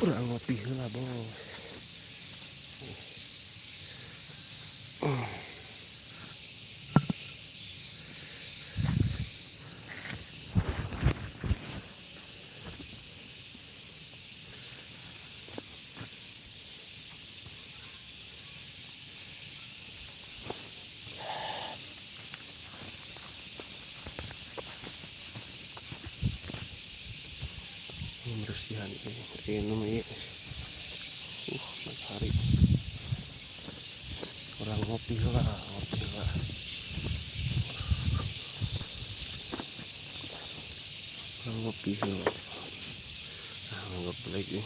Urang ngopi heula bos. Bersihan ini matahari orang ngopi lah orang ngopi lah nggak lagi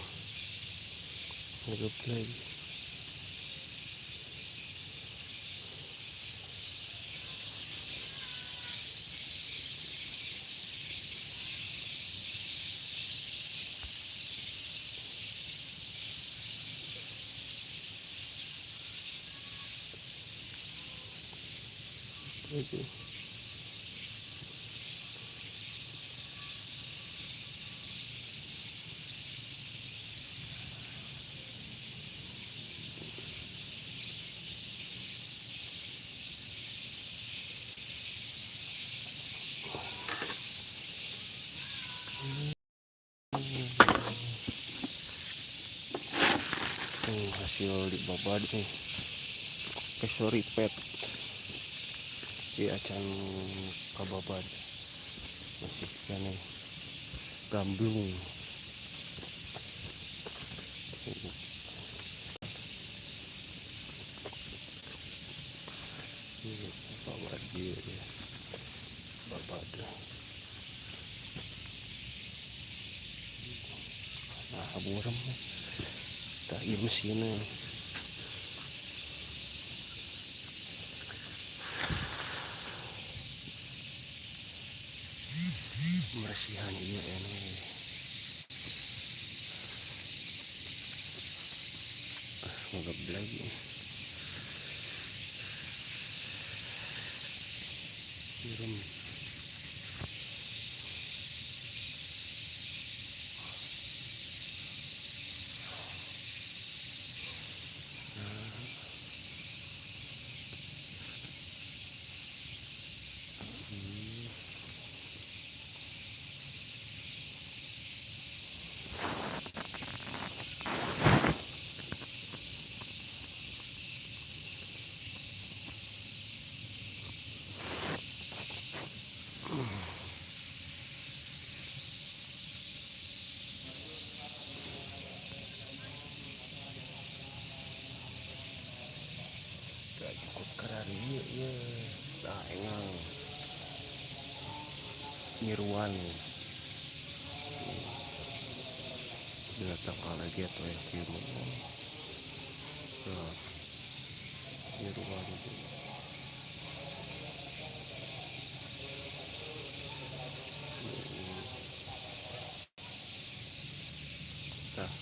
itu hasil di babad nih pesori pet di acan kababad masih kan gamblung ini babad dia babad nah buram tak iya mesinnya bersihan iya ini nggak lagi buram gak cukup keran iya tak engang nyeruan bila tak lagi atau yang kirim nyeruan itu nah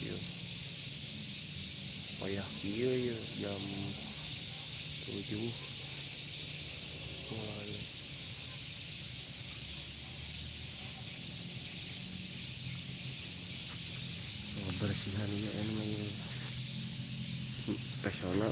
iya payah iya ya jam 7 mulai bersihan ya ini pesona